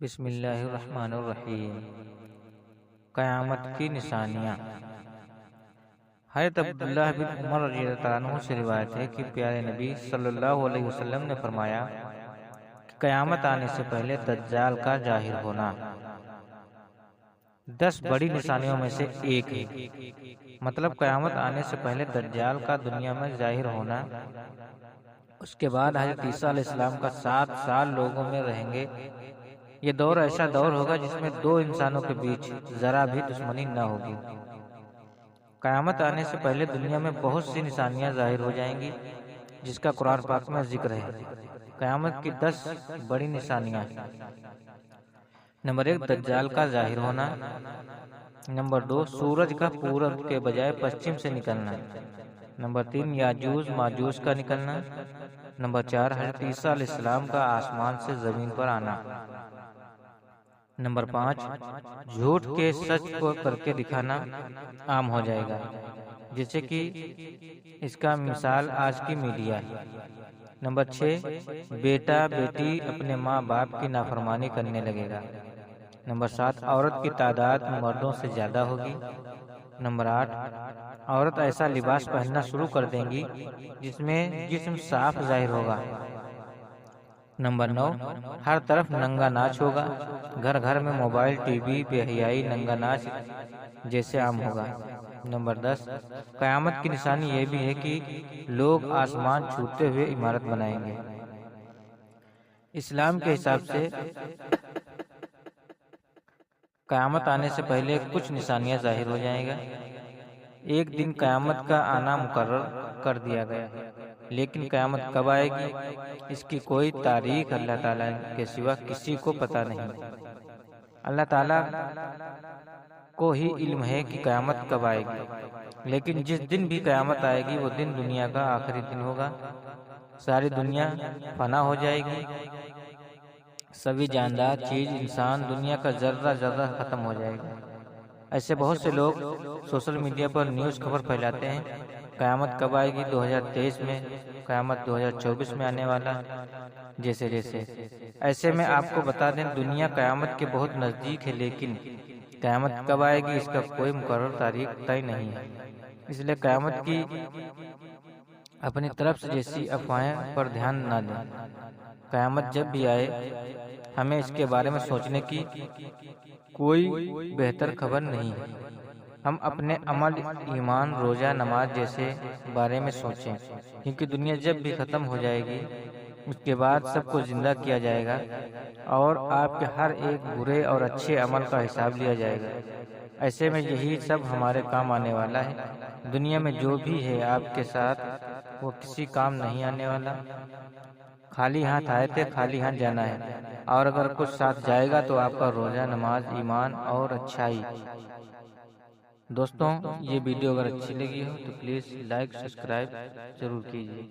بسم اللہ الرحمن الرحیم۔ قیامت کی نشانیاں۔ حضرت عبداللہ بن عمر رضی اللہ عنہ سے روایت ہے کہ پیارے نبی صلی اللہ علیہ وسلم نے فرمایا کہ قیامت آنے سے پہلے دجال کا ظاہر ہونا 10 بڑی نشانیوں میں سے ایک ہے۔ مطلب قیامت آنے سے پہلے دجال کا دنیا میں ظاہر ہونا، اس کے بعد حضرت عیسیٰ علیہ السلام کا 7 سال لوگوں میں رہیں گے۔ یہ دور ایسا دور ہوگا جس میں 2 انسانوں کے بیچ ذرا بھی دشمنی نہ ہوگی۔ قیامت آنے سے پہلے دنیا میں بہت سی نشانیاں ظاہر ہو جائیں گی جس کا قرآن پاک میں ذکر ہے۔ قیامت کی 10 بڑی نشانیاں۔ نمبر 1، دجال کا ظاہر ہونا۔ نمبر 2، سورج کا پورب کے بجائے پشچم سے نکلنا۔ نمبر 3، یاجوج ماجوج کا نکلنا۔ نمبر 4، حضرت عیسیٰ علیہ السلام کا آسمان سے زمین پر آنا۔ نمبر 5، جھوٹ کے سچ کو کر کے دکھانا عام ہو جائے گا، جیسے کہ اس کا مثال آج کی میڈیا ہے۔ نمبر 6، بیٹا بیٹی اپنے ماں باپ کی نافرمانی کرنے لگے گا۔ نمبر 7، عورت کی تعداد مردوں سے زیادہ ہوگی۔ نمبر 8، عورت ایسا لباس پہننا شروع کر دیں گی جس میں جسم صاف ظاہر ہوگا۔ نمبر 9، ہر طرف ننگا ناچ ہوگا۔ گھر گھر میں موبائل، ٹی وی، بے حیائی، ننگا ناچ جیسے عام ہوگا۔ نمبر 10، قیامت کی نشانی یہ بھی ہے کہ لوگ آسمان چھوتے ہوئے عمارت بنائیں گے۔ اسلام کے حساب سے قیامت آنے سے پہلے کچھ نشانیاں ظاہر ہو جائیں گا۔ ایک دن قیامت کا آنا مقرر کر دیا گیا ہے، لیکن قیامت کب آئے گی اس کی کوئی تاریخ اللہ تعالیٰ کے سوا کسی کو پتہ نہیں۔ اللہ تعالیٰ کو ہی علم ہے کہ قیامت کب آئے گی، لیکن جس دن بھی قیامت آئے گی وہ دن دنیا کا آخری دن ہوگا۔ ساری دنیا فنا ہو جائے گی، سبھی جاندار چیز، انسان، دنیا کا ذرہ ذرہ ختم ہو جائے گا۔ ایسے بہت سے لوگ سوشل میڈیا پر نیوز خبر پھیلاتے ہیں قیامت کب آئے گی، 2023 میں، قیامت 2024 میں آنے والا جیسے۔ ایسے میں آپ کو بتا دیں دنیا قیامت کے بہت نزدیک ہے، لیکن قیامت کب آئے گی اس کا کوئی مقرر تاریخ طے نہیں ہے۔ اس لیے قیامت کی اپنی طرف سے جیسی افواہیں پر دھیان نہ دیں۔ قیامت جب بھی آئے ہمیں اس کے بارے میں سوچنے کی کوئی بہتر خبر نہیں ہے۔ ہم اپنے عمل، ایمان، روزہ، نماز جیسے بارے میں سوچیں، کیونکہ دنیا جب بھی ختم ہو جائے گی اس کے بعد سب کو زندہ کیا جائے گا اور آپ کے ہر ایک برے اور اچھے عمل کا حساب لیا جائے گا۔ ایسے میں یہی سب ہمارے کام آنے والا ہے۔ دنیا میں جو بھی ہے آپ کے ساتھ وہ کسی کام نہیں آنے والا۔ خالی ہاتھ آئے تھے، خالی ہاتھ جانا ہے، اور اگر کچھ ساتھ جائے گا تو آپ کا روزہ، نماز، ایمان اور اچھائی۔ دوستوں، یہ ویڈیو اگر اچھی لگی ہو تو پلیز لائک، سبسکرائب ضرور کیجیے۔